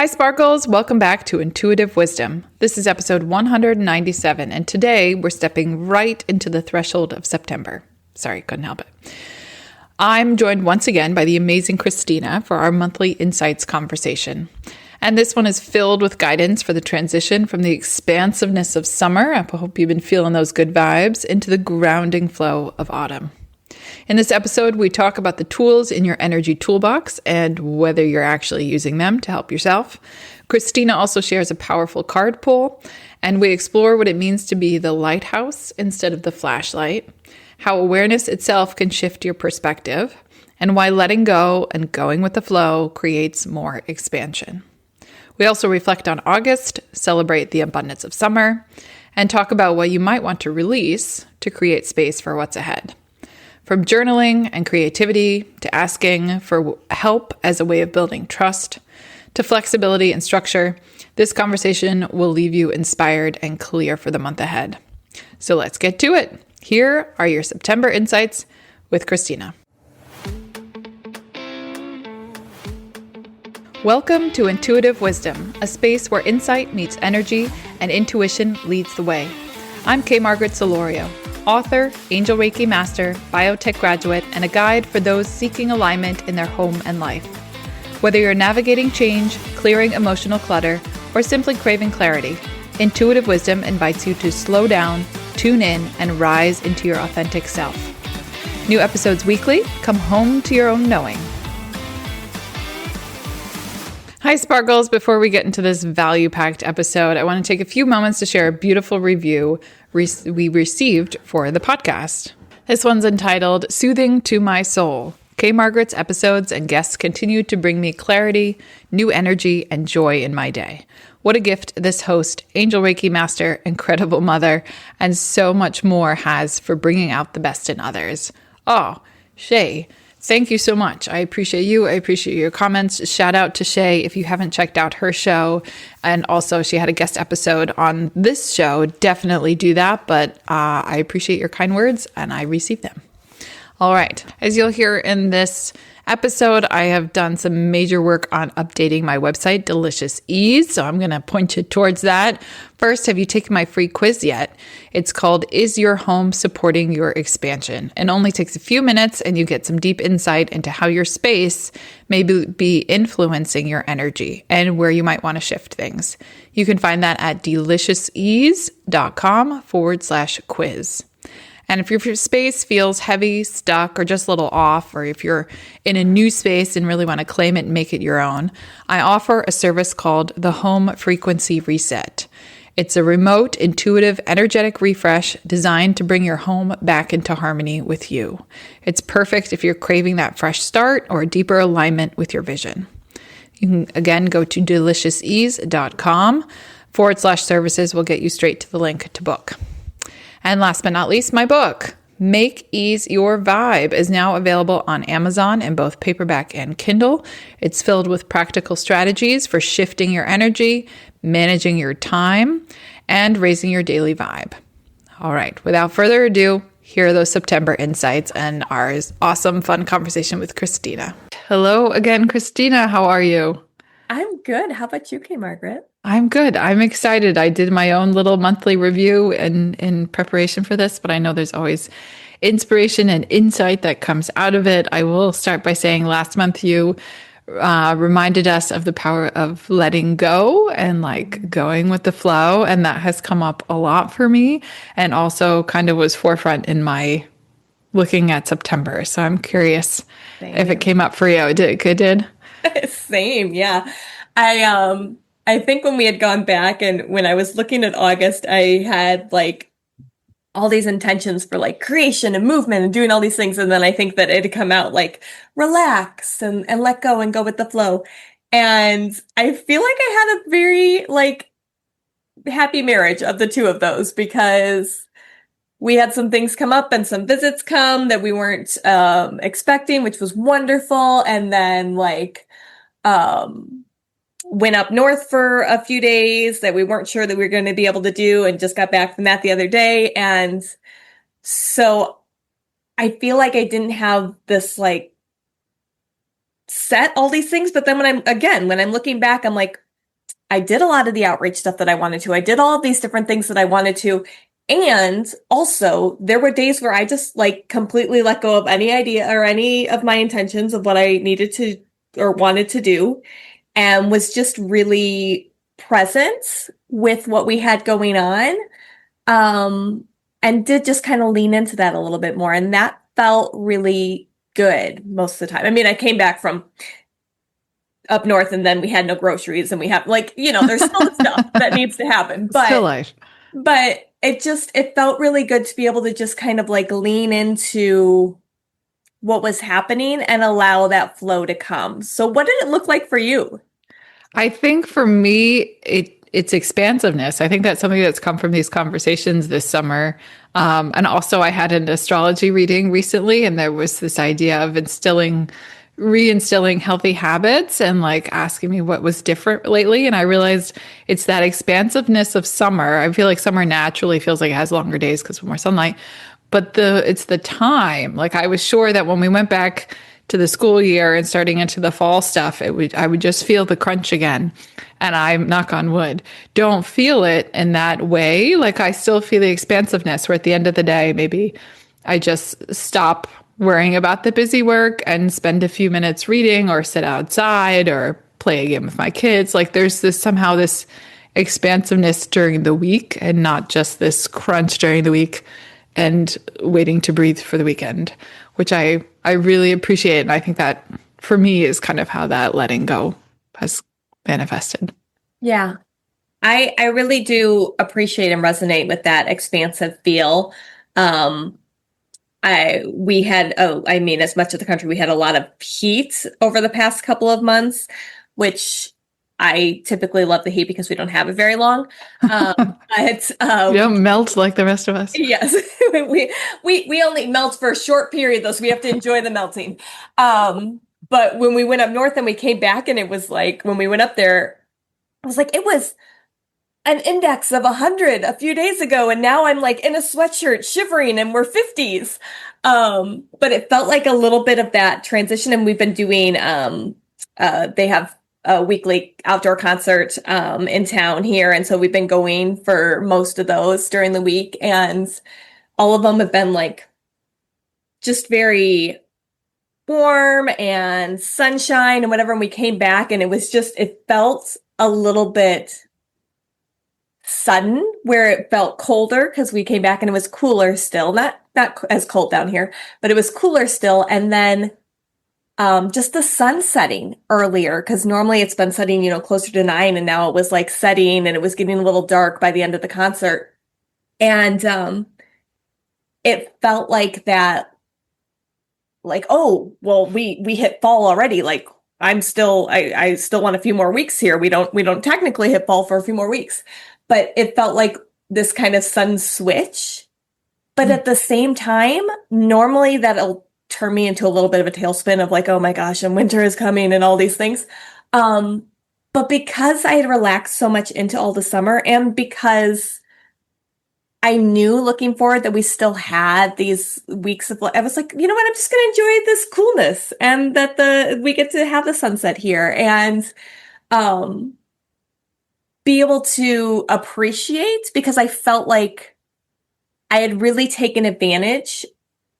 Hi, Sparkles. Welcome back to Intuitive Wisdom. This is episode 197, and today we're stepping right into the threshold of September. Sorry, couldn't help it. I'm joined once again by the amazing Christina for our monthly insights conversation. And this one is filled with guidance for the transition from the expansiveness of summer, I hope you've been feeling those good vibes, into the grounding flow of autumn. In this episode, we talk about the tools in your energy toolbox and whether you're actually using them to help yourself. Christina also shares a powerful card pull, and we explore what it means to be the lighthouse instead of the flashlight, how awareness itself can shift your perspective, and why letting go and going with the flow creates more expansion. We also reflect on August, celebrate the abundance of summer, and talk about what you might want to release to create space for what's ahead. From journaling and creativity to asking for help as a way of building trust to flexibility and structure, this conversation will leave you inspired and clear for the month ahead. So let's get to it. Here are your September insights with Christina. Welcome to Intuitive Wisdom, a space where insight meets energy and intuition leads the way. I'm K. Margaret Solorio, author, Angel Reiki Master, biotech graduate, and a guide for those seeking alignment in their home and life. Whether you're navigating change, clearing emotional clutter, or simply craving clarity, Intuitive Wisdom invites you to slow down, tune in, and rise into your authentic self. New episodes weekly. Come home to your own knowing. Hi, Sparkles. Before we get into this value-packed episode, I want to take a few moments to share a beautiful review we received for the podcast. This one's entitled, Soothing to My Soul. K. Margaret's episodes and guests continue to bring me clarity, new energy, and joy in my day. What a gift this host, Angel Reiki Master, incredible mother, and so much more has for bringing out the best in others. Oh, Shay, thank you so much. I appreciate you. I appreciate your comments. Shout out to Shay if you haven't checked out her show. And also, she had a guest episode on this show. Definitely do that. But I appreciate your kind words and I receive them. All right. As you'll hear in this episode, I have done some major work on updating my website, Delicious Ease. So I'm going to point you towards that. First, have you taken my free quiz yet? It's called, Is Your Home Supporting Your Expansion? It only takes a few minutes and you get some deep insight into how your space may be influencing your energy and where you might want to shift things. You can find that at deliciousease.com/quiz. And if your space feels heavy, stuck, or just a little off, or if you're in a new space and really want to claim it and make it your own, I offer a service called the Home Frequency Reset. It's a remote, intuitive, energetic refresh designed to bring your home back into harmony with you. It's perfect if you're craving that fresh start or a deeper alignment with your vision. You can, again, go to deliciousease.com/services. Will get you straight to the link to book. And last but not least, my book, Make Ease Your Vibe, is now available on Amazon in both paperback and Kindle. It's filled with practical strategies for shifting your energy, managing your time, and raising your daily vibe. All right, without further ado, here are those September insights and our awesome, fun conversation with Christina. Hello again, Christina. How are you? I'm good. How about you, K. Margaret? I'm good. I'm excited. I did my own little monthly review in preparation for this, but I know there's always inspiration and insight that comes out of it. I will start by saying last month you reminded us of the power of letting go and like going with the flow. And that has come up a lot for me and also kind of was forefront in my looking at September. So I'm curious if it came up for you. It did? Same. Yeah. I think when we had gone back and when I was looking at August, I had like all these intentions for like creation and movement and doing all these things. And then I think that it had come out like relax and let go and go with the flow. And I feel like I had a very like happy marriage of the two of those because we had some things come up and some visits come that we weren't expecting, which was wonderful. And then like, went up north for a few days that we weren't sure that we were going to be able to do and just got back from that the other day. And so I feel like I didn't have this like set all these things. But then when I'm looking back, I'm like, I did a lot of the outreach stuff that I wanted to. I did all of these different things that I wanted to. And also, there were days where I just like completely let go of any idea or any of my intentions of what I needed to or wanted to do, and was just really present with what we had going on. And did just kind of lean into that a little bit more. And that felt really good most of the time. I mean, I came back from up north and then we had no groceries and we have like, there's still the stuff that needs to happen. Still life. But it felt really good to be able to just kind of like lean into what was happening and allow that flow to come. So what did it look like for you? I think for me, it's expansiveness. I think that's something that's come from these conversations this summer. And also I had an astrology reading recently, and there was this idea of reinstilling healthy habits and like asking me what was different lately. And I realized it's that expansiveness of summer. I feel like summer naturally feels like it has longer days because of more sunlight, but it's the time. Like I was sure that when we went back to the school year and starting into the fall stuff, I would just feel the crunch again. And I'm, knock on wood, don't feel it in that way. Like I still feel the expansiveness where at the end of the day, maybe I just stop worrying about the busy work and spend a few minutes reading or sit outside or play a game with my kids. Like there's this expansiveness during the week and not just this crunch during the week and waiting to breathe for the weekend, which I really appreciate. And I think that for me is kind of how that letting go has manifested. Yeah. I really do appreciate and resonate with that expansive feel. As much of the country, we had a lot of heat over the past couple of months, which I typically love the heat because we don't have it very long. You don't melt like the rest of us. Yes, we only melt for a short period though, so we have to enjoy the melting. But when we went up north and we came back, and it was like when we went up there, I was like, it was an index of 100 a few days ago, and now I'm like in a sweatshirt shivering and we're 50s. But it felt like a little bit of that transition, and we've been doing they have a weekly outdoor concert in town here, and so we've been going for most of those during the week, and all of them have been like just very warm and sunshine and whatever. And we came back and it felt a little bit sudden where it felt colder because we came back and it was cooler still, not as cold down here, but it was cooler still. And then just the sun setting earlier, because normally it's been setting, closer to 9, and now it was like setting and it was getting a little dark by the end of the concert. And it felt like that, like, oh, well, we hit fall already. Like I still want a few more weeks here. We don't technically hit fall for a few more weeks. But it felt like this kind of sun switch. But at the same time, normally that'll turn me into a little bit of a tailspin of like, oh my gosh, and winter is coming and all these things. But because I had relaxed so much into all the summer, and because I knew looking forward that we still had these weeks of, I was like, you know what, I'm just going to enjoy this coolness and that we get to have the sunset here and be able to appreciate, because I felt like I had really taken advantage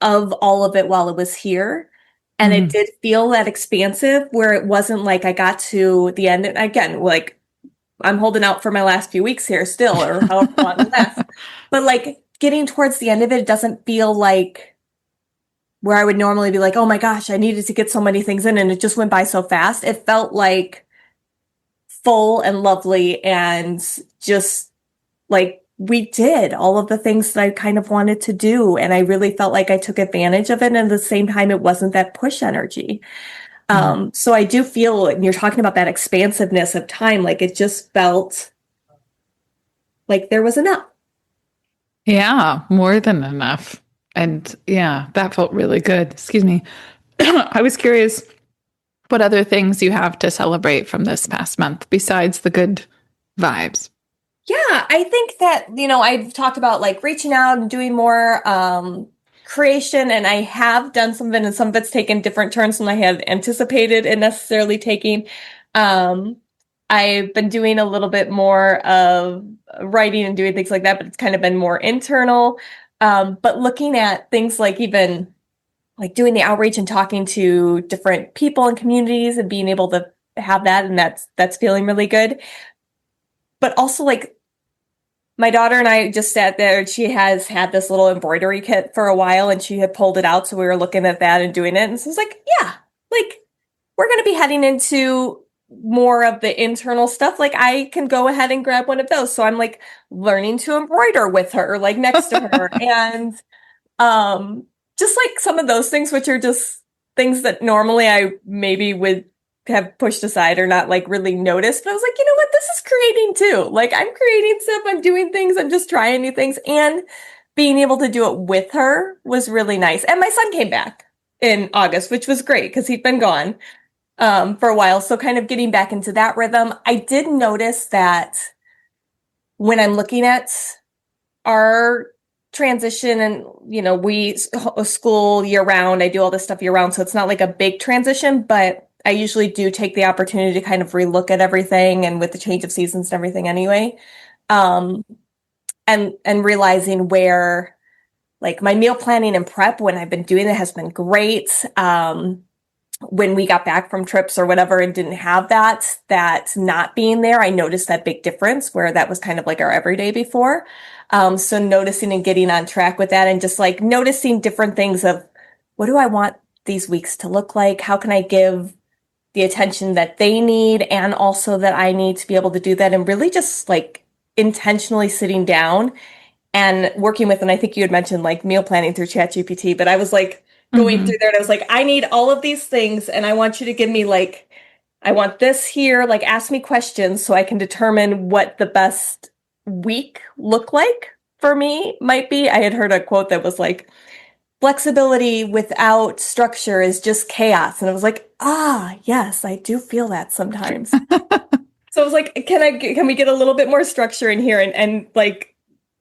of all of it while it was here. And it did feel that expansive where it wasn't like I got to the end. And again, like I'm holding out for my last few weeks here still, or however long left. But like getting towards the end of it doesn't feel like where I would normally be like, oh my gosh, I needed to get so many things in and it just went by so fast. It felt like full and lovely, and just like we did all of the things that I kind of wanted to do. And I really felt like I took advantage of it. And at the same time, it wasn't that push energy. So I do feel, and you're talking about that expansiveness of time, like it just felt like there was enough. Yeah, more than enough. And yeah, that felt really good. Excuse me. I was curious what other things you have to celebrate from this past month besides the good vibes. Yeah, I think that, I've talked about like reaching out and doing more creation, and I have done some of it, and some of it's taken different turns than I had anticipated it necessarily taking. I I've been doing a little bit more of writing and doing things like that, but it's kind of been more internal. But looking at things like even like doing the outreach and talking to different people and communities and being able to have that, and that's feeling really good. But also like my daughter and I just sat there. She has had this little embroidery kit for a while and she had pulled it out. So we were looking at that and doing it. And so I was like, yeah, like we're going to be heading into more of the internal stuff. Like I can go ahead and grab one of those. So I'm like learning to embroider with her, like next to her. And just like some of those things, which are just things that normally I maybe would have pushed aside or not like really noticed. But I was like, you know what? This is creating too. Like I'm creating stuff, I'm doing things, I'm just trying new things. And being able to do it with her was really nice. And my son came back in August, which was great because he'd been gone for a while. So kind of getting back into that rhythm. I did notice that when I'm looking at our transition and, we school year round, I do all this stuff year round. So it's not like a big transition, but I usually do take the opportunity to kind of relook at everything and with the change of seasons and everything anyway. And realizing where like my meal planning and prep when I've been doing it has been great. When we got back from trips or whatever and didn't have that not being there, I noticed that big difference where that was kind of like our everyday before. So noticing and getting on track with that and just like noticing different things of what do I want these weeks to look like? How can I give the attention that they need and also that I need to be able to do that and really just like intentionally sitting down and working with, and I think you had mentioned like meal planning through ChatGPT, but I was like going through there and I was like, I need all of these things and I want you to give me like, I want this here, like ask me questions so I can determine what the best week look like for me might be. I had heard a quote that was like, flexibility without structure is just chaos. And I was like, yes, I do feel that sometimes. So I was like, can we get a little bit more structure in here and like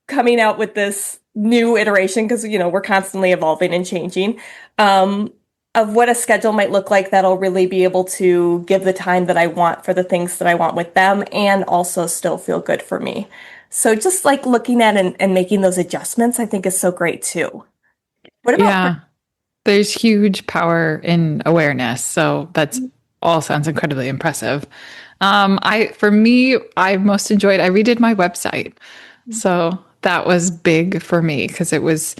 coming out with this new iteration? Because, we're constantly evolving and changing, of what a schedule might look like that'll really be able to give the time that I want for the things that I want with them and also still feel good for me. So just like looking at and making those adjustments, I think is so great too. What about Yeah, there's huge power in awareness. So that's all sounds incredibly impressive. For me, I most enjoyed, I redid my website. So that was big for me because it was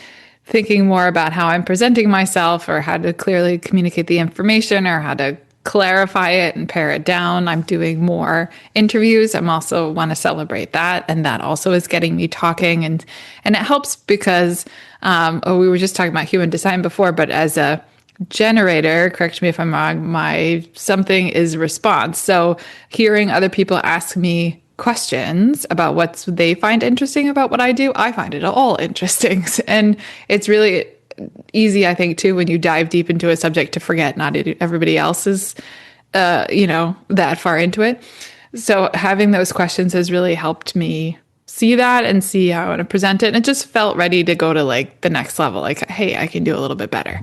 thinking more about how I'm presenting myself or how to clearly communicate the information or how to clarify it and pare it down. I'm doing more interviews. I'm also want to celebrate that. And that also is getting me talking and it helps because, we were just talking about human design before, but as a generator, correct me if I'm wrong, my something is response. So hearing other people ask me questions about what they find interesting about what I do, I find it all interesting. And it's really easy, I think, too, when you dive deep into a subject to forget not everybody else is, that far into it. So having those questions has really helped me see that and see how I want to present it. And it just felt ready to go to like the next level. Like, hey, I can do a little bit better.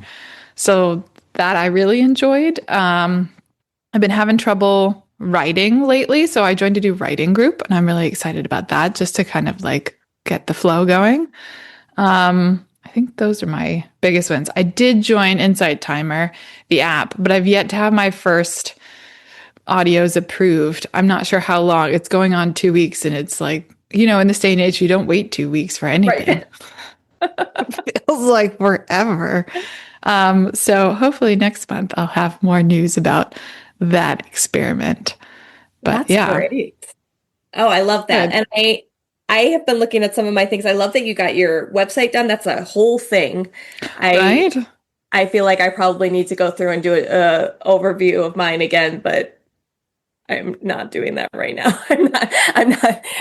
So that I really enjoyed. I've been having trouble writing lately. So I joined a new writing group and I'm really excited about that just to kind of like get the flow going. I think those are my biggest wins. I did join Insight Timer, the app, but I've yet to have my first audios approved. I'm not sure how long. It's going on 2 weeks and it's like, in this day and age, you don't wait 2 weeks for anything. Right. It feels like forever. So hopefully next month I'll have more news about that experiment. But That's great. Oh, I love that. Good. And I have been looking at some of my things. I love that you got your website done. That's a whole thing. Right? I feel like I probably need to go through and do an overview of mine again, but I'm not doing that right now. I'm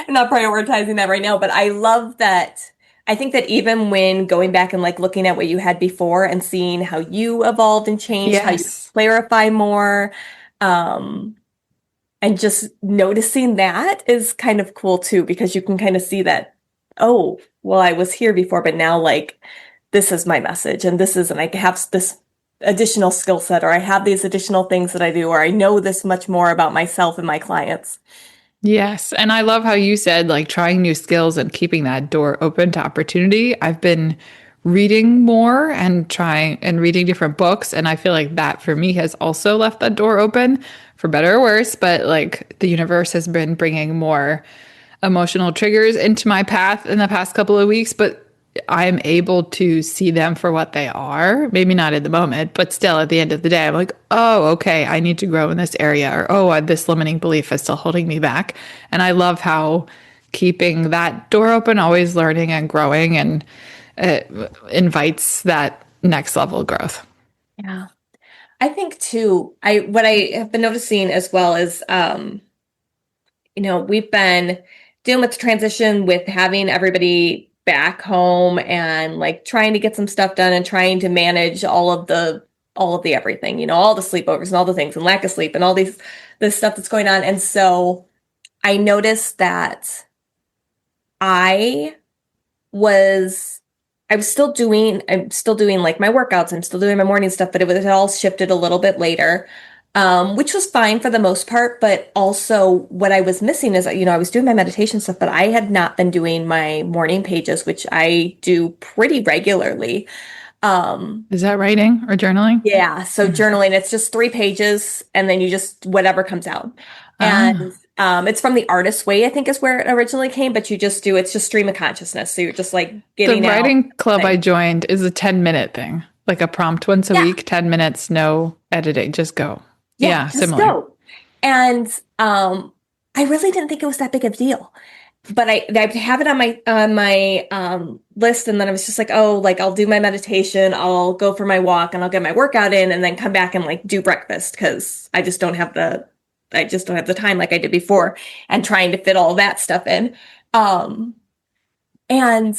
not prioritizing that right now, but I love that. I think that even when going back and like looking at what you had before and seeing how you evolved and changed, how you clarify more, and just noticing that is kind of cool too, because you can kind of see that, oh, well, I was here before, but now like this is my message and this is, and I have this additional skill set, or I have these additional things that I do, or I know this much more about myself and my clients. Yes. And I love how you said like trying new skills and keeping that door open to opportunity. I've been reading more and trying and reading different books. And I feel like that for me has also left that door open for better or worse. But like the universe has been bringing more emotional triggers into my path in the past couple of weeks. But I'm able to see them for what they are. Maybe not in the moment, but still at the end of the day, I'm like, oh, okay, I need to grow in this area, or oh, this limiting belief is still holding me back. And I love how keeping that door open, always learning and growing, and it invites that next level growth. Yeah. I think too, what I have been noticing as well is we've been dealing with the transition with having everybody back home and like trying to get some stuff done and trying to manage all of the everything, all the sleepovers and all the things and lack of sleep and all this stuff that's going on. And so I noticed that I was I'm still doing like my workouts, I'm still doing my morning stuff, but it all shifted a little bit later, which was fine for the most part. But also what I was missing is, I was doing my meditation stuff, but I had not been doing my morning pages, which I do pretty regularly. Is that writing or journaling? Yeah, so journaling, it's just 3 pages and then you just whatever comes out. And Ah, it's from the Artist's Way, I think is where it originally came, but it's just stream of consciousness. So you're just like the getting out writing club I things. joined is a 10-minute thing, like a prompt once a Yeah, week, 10 minutes, no editing, just go. yeah, Yeah, just similar. go. And I really didn't think it was that big of a deal. But I have it on my list, and then I was just like, oh, like I'll do my meditation, I'll go for my walk, and I'll get my workout in, and then come back and like do breakfast because I just don't have the time like I did before, and trying to fit all that stuff in. Um, and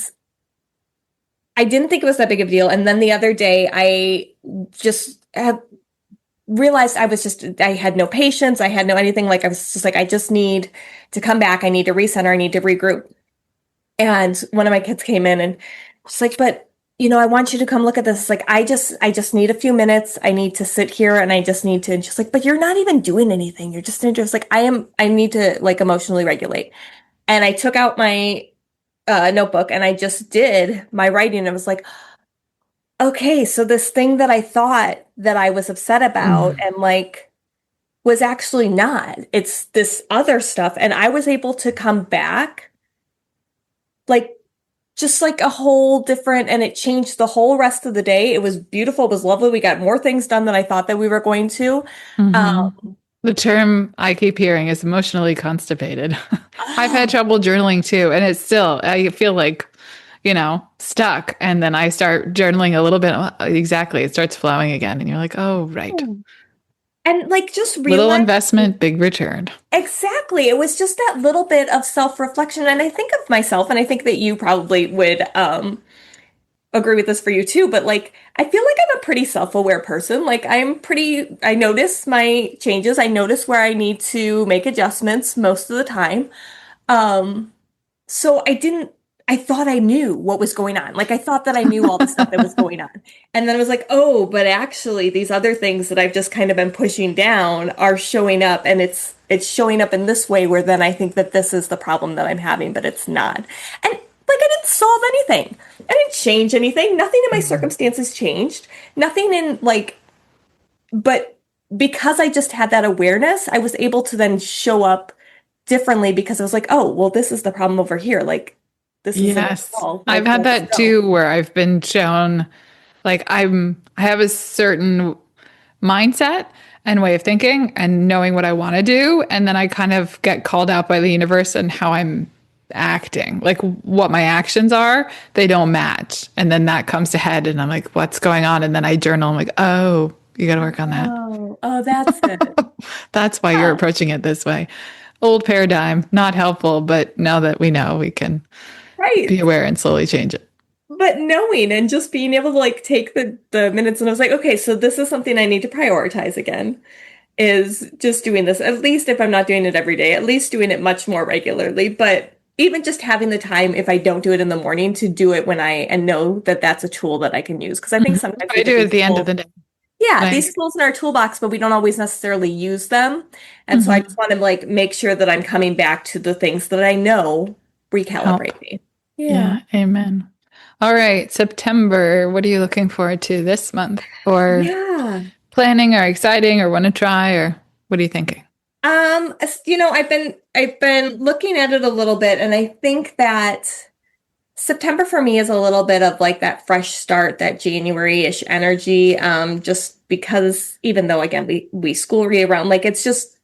I didn't think it was that big of a deal. And then the other day, I just have realized I had no patience. I had no anything. Like I was just like, I just need to come back. I need to recenter. I need to regroup. And one of my kids came in and she's like, but I want you to come look at this. Like, I just need a few minutes. I need to sit here and I just need to, and she's like, but you're not even doing anything. You're just like, I need to like emotionally regulate. And I took out my notebook and I just did my writing. And I was like, okay, so this thing that I thought that I was upset about Mm. and like was actually not. It's this other stuff. And I was able to come back like just like a whole different, and it changed the whole rest of the day. It was beautiful. It was lovely. We got more things done than I thought that we were going to. Hmm. Um, The term I keep hearing is emotionally constipated. I've had trouble journaling too, and it's still, I feel like, stuck. And then I start journaling a little bit. Exactly. It starts flowing again. And you're like, oh, right. oh. And like just Little realize investment, big return. exactly. It was just that little bit of self-reflection. And I think of myself, and I think that you probably would agree with this for you too, but like I feel like I'm a pretty self-aware person. Like I notice my changes. I notice where I need to make adjustments most of the time. Um, so I thought I knew what was going on. Like I thought that I knew all the stuff that was going on. And then I was like, oh, but actually these other things that I've just kind of been pushing down are showing up, and it's showing up in this way where then I think that this is the problem that I'm having, but it's not. And like I didn't solve anything. I didn't change anything. Nothing in my circumstances changed. Nothing in like, but because I just had that awareness, I was able to then show up differently because I was like, oh, well, this is the problem over here. Like, this isn't Yes. solved. I've Like, had let's that go. too, where I've been shown like I have a certain mindset and way of thinking and knowing what I want to do. And then I kind of get called out by the universe and how I'm acting, like what my actions are, they don't match. And then that comes to head and I'm like, what's going on? And then I journal. I'm like, oh, you got to work on that. Oh, that's it. That's why you're Yeah, approaching it this way. Old paradigm, not helpful. But now that we know, we can be right. aware and slowly change it. But knowing and just being able to like take the minutes, and I was like, okay, so this is something I need to prioritize again, is just doing this. At least if I'm not doing it every day, at least doing it much more regularly. But even just having the time, if I don't do it in the morning, to do it when and know that that's a tool that I can use. Because I think Mhm. sometimes we I get do it at these the end of tools. the day. Yeah, these Nice. tools in our toolbox, but we don't always necessarily use them. And so I just Hmm. want to like make sure that I'm coming back to the things that I know Help. recalibrate me. Yeah. Yeah. Amen. All right. September. What are you looking forward to this month? Or Yeah. planning or exciting or want to try or what are you thinking? I've been looking at it a little bit, and I think that September for me is a little bit of like that fresh start, that January-ish energy. Just because even though again we school year round, like it's just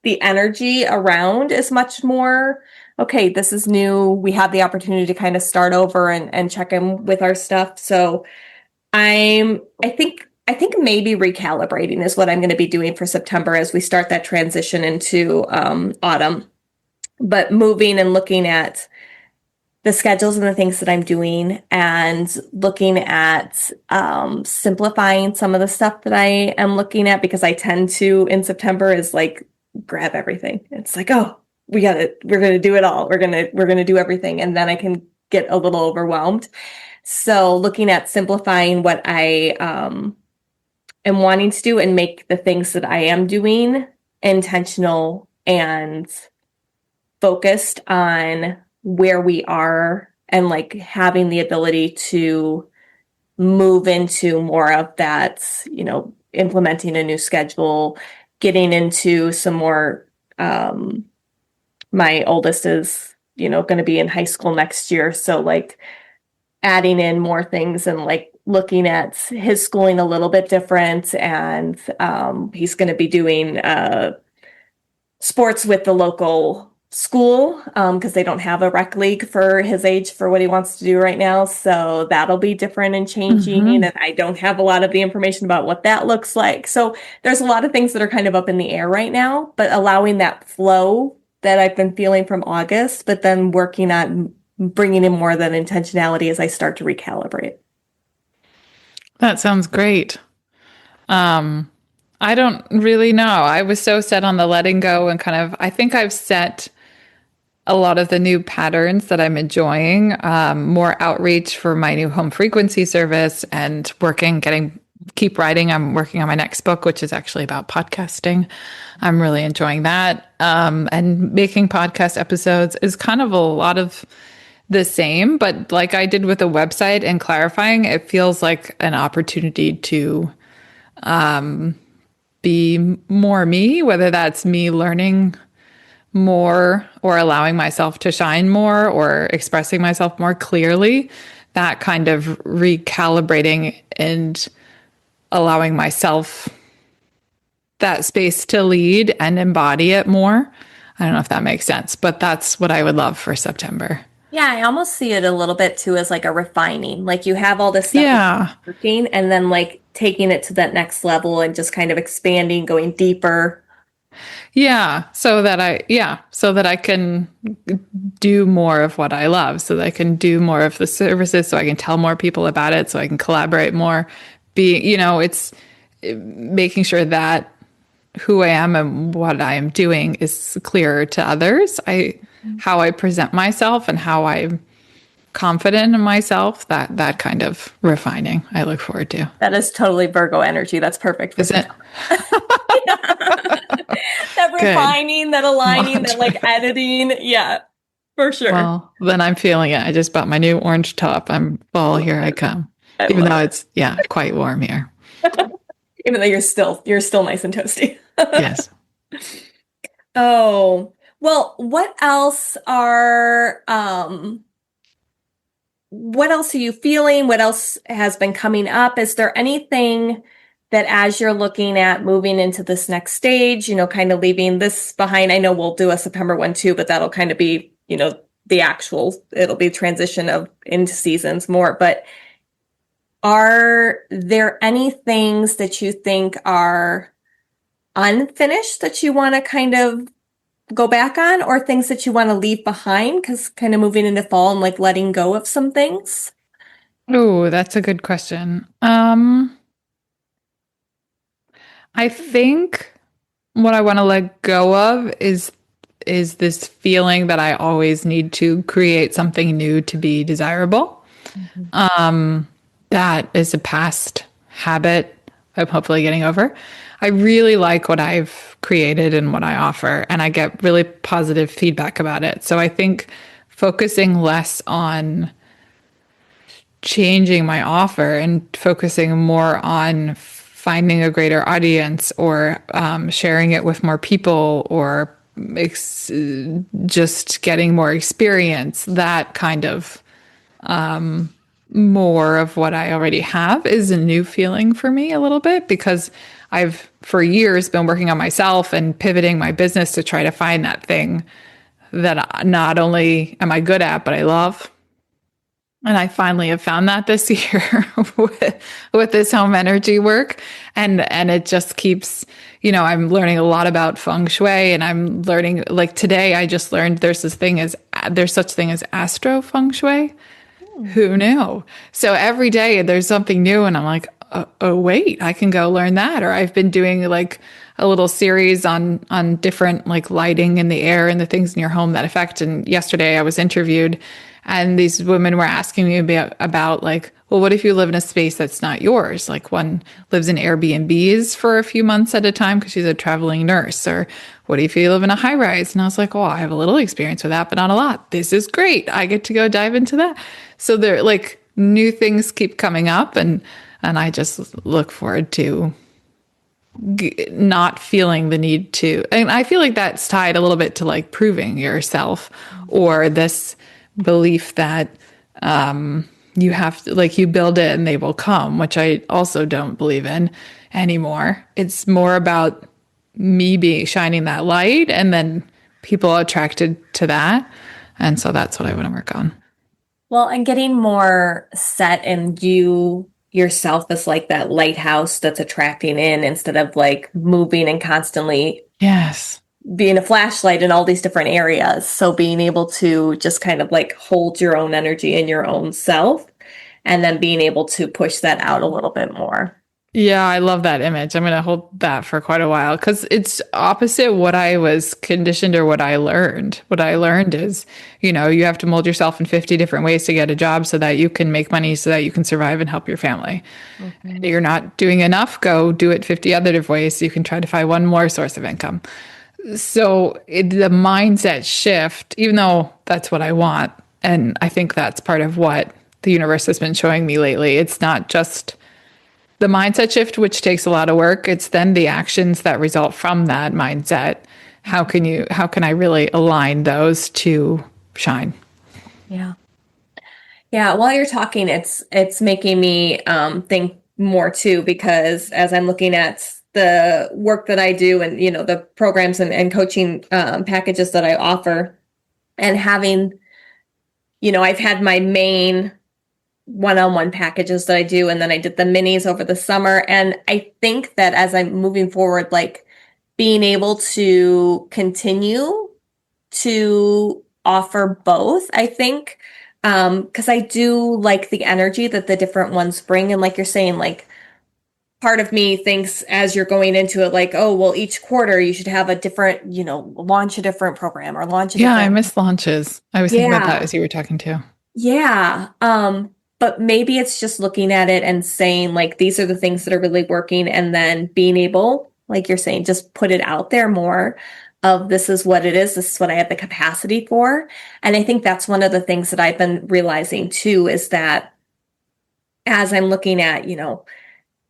the energy around is much more, okay, this is new. We have the opportunity to kind of start over and check in with our stuff. So I think maybe recalibrating is what I'm going to be doing for September as we start that transition into autumn. But moving and looking at the schedules and the things that I'm doing and looking at simplifying some of the stuff that I am looking at, because I tend to in September is like grab everything. It's like, oh, we're gonna do it all. We're gonna do everything. And then I can get a little overwhelmed. So looking at simplifying what I am wanting to do and make the things that I am doing intentional and focused on where we are, and like having the ability to move into more of that, implementing a new schedule, getting into some more. My oldest is, going to be in high school next year. So like adding in more things and like looking at his schooling a little bit different. And he's going to be doing sports with the local school because they don't have a rec league for his age for what he wants to do right now. So that'll be different and changing. Hmm. And I don't have a lot of the information about what that looks like. So there's a lot of things that are kind of up in the air right now, but allowing that flow that I've been feeling from August, but then working on bringing in more of that intentionality as I start to recalibrate. That sounds great. Um, I don't really know. I was so set on the letting go and kind of, I think I've set a lot of the new patterns that I'm enjoying, more outreach for my new home frequency service and keep writing. I'm working on my next book, which is actually about podcasting. I'm really enjoying that. And making podcast episodes is kind of a lot of the same, but like I did with the website and clarifying, it feels like an opportunity to be more me, whether that's me learning more or allowing myself to shine more or expressing myself more clearly, that kind of recalibrating and allowing myself that space to lead and embody it more. I don't know if that makes sense, but that's what I would love for September. Yeah, I almost see it a little bit too as like a refining. Like you have all this stuff that's Yeah. working, and then like taking it to that next level and just kind of expanding, going deeper. Yeah, so that I can do more of what I love, so that I can do more of the services, so I can tell more people about it, so I can collaborate more. It's making sure that who I am and what I am doing is clearer to others. How I present myself and how I'm confident in myself, that kind of refining I look forward to. That is totally Virgo energy. That's perfect for Is it? September. That Good. refining, that aligning, that like Mantra. editing. Yeah, for sure. Well, then I'm feeling it. I just bought my new orange top. I'm fall, here I come. I Even love though it. it's quite warm here. Even though you're still nice and toasty. Yes. Oh, well, what else are you feeling? What else has been coming up? Is there anything that as you're looking at moving into this next stage, kind of leaving this behind? I know we'll do a September one too, but that'll kind of be, it'll be transition of into seasons more. But are there any things that you think are unfinished that you want to kind of go back on, or things that you want to leave behind because kind of moving into fall and like letting go of some things? Oh, that's a good question. I think what I want to let go of is this feeling that I always need to create something new to be desirable. Mhm. That is a past habit I'm hopefully getting over. I really like what I've created and what I offer, and I get really positive feedback about it. So I think focusing less on changing my offer and focusing more on finding a greater audience or sharing it with more people or just getting more experience, that kind of more of what I already have is a new feeling for me a little bit because I've for years been working on myself and pivoting my business to try to find that thing that not only am I good at, but I love. And I finally have found that this year with this home energy work. And it just keeps, I'm learning a lot about feng shui and I'm learning like today I just learned there's such thing as astro feng shui. Who knew? So every day there's something new and I'm like, oh wait, I can go learn that. Or I've been doing like a little series on different like lighting in the air and the things in your home that affect. And yesterday I was interviewed and these women were asking me about like, well, what if you live in a space that's not yours? Like one lives in Airbnbs for a few months at a time because she's a traveling nurse. Or what if you live in a high rise? And I was like, oh, I have a little experience with that, but not a lot. This is great. I get to go dive into that. So there like new things keep coming up and I just look forward to not feeling the need to. And I feel like that's tied a little bit to like proving yourself or this belief that you have to like you build it and they will come, which I also don't believe in anymore. It's more about me being shining that light and then people are attracted to that. And so that's what I want to work on. Well, and getting more set in you yourself as like that lighthouse that's attracting in instead of like moving and constantly Yes. being a flashlight in all these different areas. So being able to just kind of like hold your own energy in your own self and then being able to push that out a little bit more. Yeah, I love that image. I'm going to hold that for quite a while because it's opposite what I was conditioned or what I learned. What I learned is, you have to mold yourself in 50 different ways to get a job so that you can make money so that you can survive and help your family. Mm-hmm. You're not doing enough, go do it 50 other different ways so you can try to find one more source of income. So the mindset shift, even though that's what I want, and I think that's part of what the universe has been showing me lately, it's not just the mindset shift, which takes a lot of work. It's then the actions that result from that mindset. How can I really align those to shine? Yeah. Yeah. While you're talking, it's making me think more too, because as I'm looking at the work that I do and, the programs and coaching packages that I offer and having, I've had my main one-on-one packages that I do, and then I did the minis over the summer. And I think that as I'm moving forward, like being able to continue to offer both, I think, because I do like the energy that the different ones bring. And like you're saying, like part of me thinks as you're going into it, like, oh, well, each quarter you should have a different, launch a different program or launch a different. Yeah, I miss launches. I was thinking about that as you were talking too. Yeah. But maybe it's just looking at it and saying, like, these are the things that are really working, and then being able, like you're saying, just put it out there more of this is what it is. This is what I have the capacity for. And I think that's one of the things that I've been realizing too, is that as I'm looking at,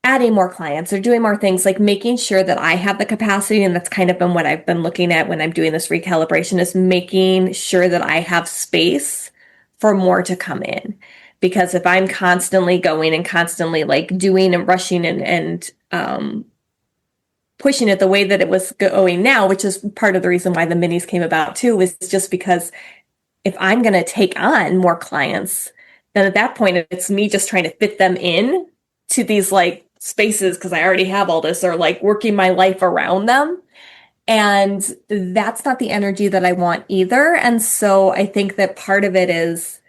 adding more clients or doing more things, like making sure that I have the capacity. And that's kind of been what I've been looking at when I'm doing this recalibration, is making sure that I have space for more to come in. Because if I'm constantly going and constantly like doing and rushing and pushing it the way that it was going now, which is part of the reason why the minis came about too, is just because if I'm going to take on more clients, then at that point, it's me just trying to fit them in to these like spaces because I already have all this, or like working my life around them. And that's not the energy that I want either. And so I think that part of it is,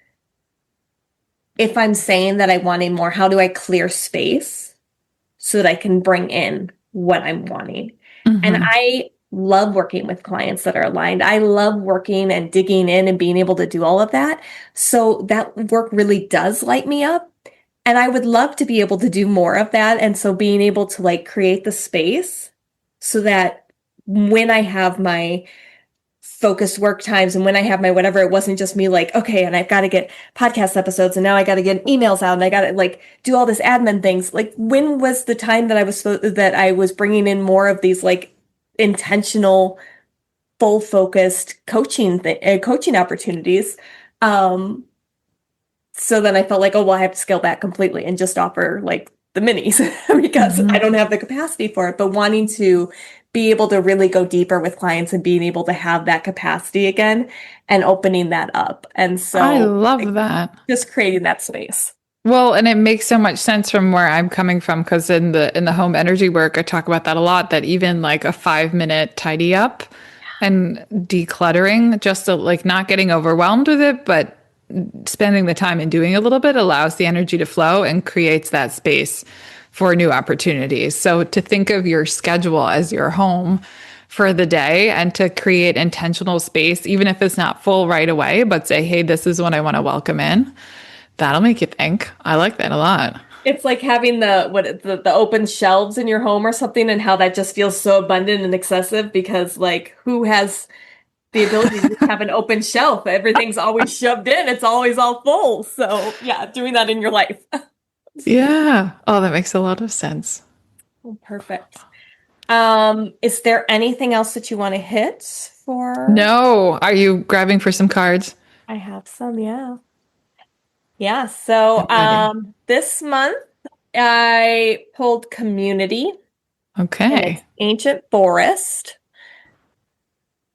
if I'm saying that I want more, how do I clear space so that I can bring in what I'm wanting? Mm-hmm. And I love working with clients that are aligned. I love working and digging in and being able to do all of that. So that work really does light me up. And I would love to be able to do more of that. And so being able to like create the space so that when I have my focused work times and when I have my whatever, it wasn't just me like, okay, and I've got to get podcast episodes and now I got to get emails out and I got to like do all this admin things. Like when was the time that I was bringing in more of these like intentional, full focused coaching opportunities? So then I felt like, oh, well, I have to scale back completely and just offer like the minis because I don't have the capacity for it. But wanting to be able to really go deeper with clients and being able to have that capacity again and opening that up. And I so love that. just creating that space. Well, and it makes so much sense from where I'm coming from because in the home energy work, I talk about that a lot, that even like a 5-minute tidy up and decluttering, just to, like not getting overwhelmed with it, but spending the time and doing a little bit allows the energy to flow and creates that space for new opportunities. So to think of your schedule as your home for the day and to create intentional space, even if it's not full right away, but say, hey, this is what I want to welcome in. That'll make you think. I like that a lot. It's like having the open shelves in your home or something, and how that just feels so abundant and excessive because like who has the ability to just have an open shelf? Everything's always shoved in. It's always all full. So yeah, doing that in your life. Yeah. Oh, that makes a lot of sense. Oh, perfect. Is there anything else that you want to hit for? No. Are you grabbing for some cards? I have some, yeah. Yeah, so I'm ready. this month I pulled Community and it's Okay. Ancient Forest.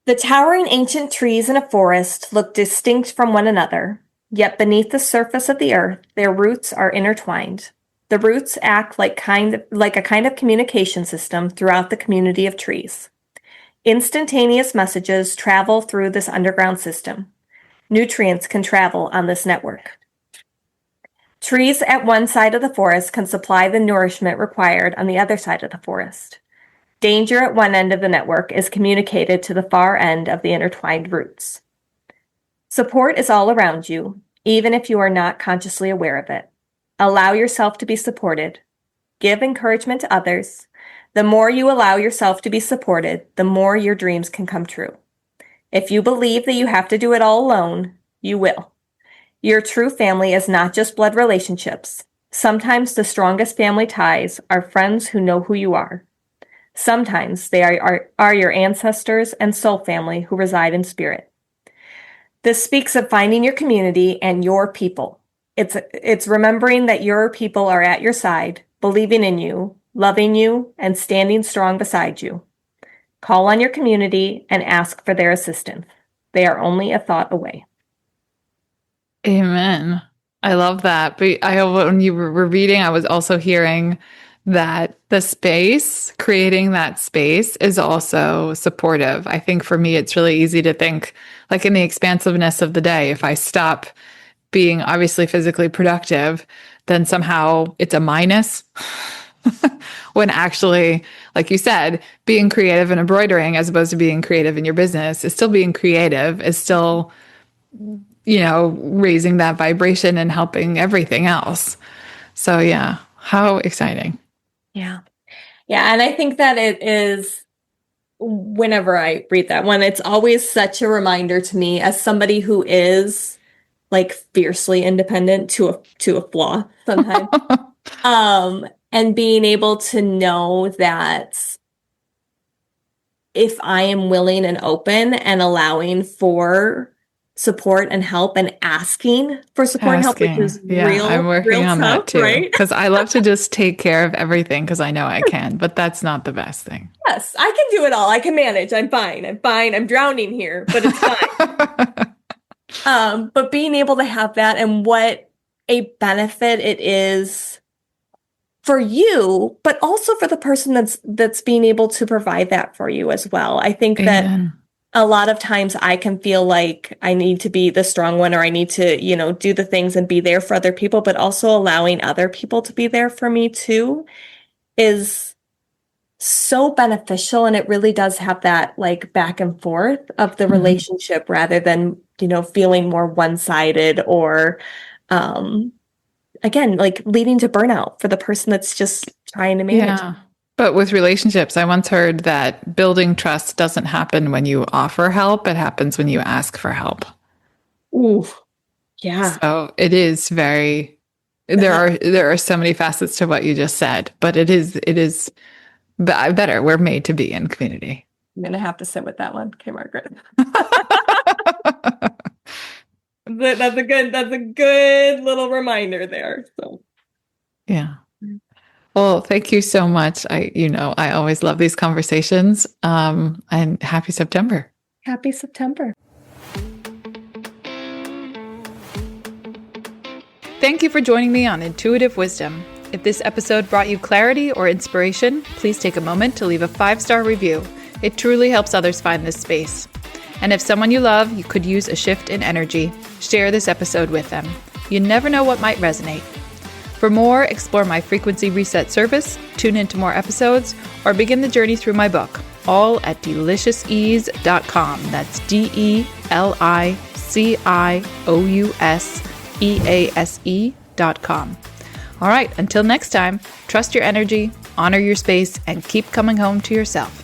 The towering ancient trees in a forest look distinct from one another, yet beneath the surface of the earth, their roots are intertwined. The roots act like a kind of communication system throughout the community of trees. Instantaneous messages travel through this underground system. Nutrients can travel on this network. Trees at one side of the forest can supply the nourishment required on the other side of the forest. Danger at one end of the network is communicated to the far end of the intertwined roots. Support is all around you, even if you are not consciously aware of it. Allow yourself to be supported. Give encouragement to others. The more you allow yourself to be supported, the more your dreams can come true. If you believe that you have to do it all alone, you will. Your true family is not just blood relationships. Sometimes the strongest family ties are friends who know who you are. Sometimes they are your ancestors and soul family who reside in spirit. This speaks of finding your community and your people. It's remembering that your people are at your side, believing in you, loving you, and standing strong beside you. Call on your community and ask for their assistance. They are only a thought away. Amen. I love that. But when you were reading, I was also hearing that the space, creating that space is also supportive. I think for me, it's really easy to think like in the expansiveness of the day, if I stop being obviously physically productive, then somehow it's a minus. When actually, like you said, being creative and embroidering as opposed to being creative in your business is still being creative, is still, raising that vibration and helping everything else. So yeah, how exciting. Yeah. Yeah. And I think that it is, whenever I read that one, it's always such a reminder to me as somebody who is like fiercely independent to a flaw sometimes. And being able to know that if I am willing and open and allowing for support and help and asking for support and help, which is Yeah, I'm working real on tough, that too. right? Because I love to just take care of everything because I know I can, but that's not the best thing. Yes, I can do it all. I can manage. I'm fine. I'm fine. I'm drowning here, but it's fine. But being able to have that and what a benefit it is for you, but also for the person that's being able to provide that for you as well. I think that Amen. a lot of times I can feel like I need to be the strong one or I need to, do the things and be there for other people, but also allowing other people to be there for me too is so beneficial. And it really does have that like back and forth of the relationship rather than, feeling more one-sided or again, like leading to burnout for the person that's just trying to manage. Yeah. But with relationships, I once heard that building trust doesn't happen when you offer help. It happens when you ask for help. Ooh, yeah. So it is there are so many facets to what you just said, but it is better. We're made to be in community. I'm going to have to sit with that one. Okay, Margaret. That's a good little reminder there. So, yeah. Well, thank you so much. I always love these conversations. And happy September. Happy September. Thank you for joining me on Intuitive Wisdom. If this episode brought you clarity or inspiration, please take a moment to leave a 5-star review. It truly helps others find this space. And if someone you love, you could use a shift in energy, share this episode with them. You never know what might resonate. For more, explore my frequency reset service, tune into more episodes, or begin the journey through my book, all at deliciousease.com. That's DELICIOUSEASE.com. All right, until next time, trust your energy, honor your space, and keep coming home to yourself.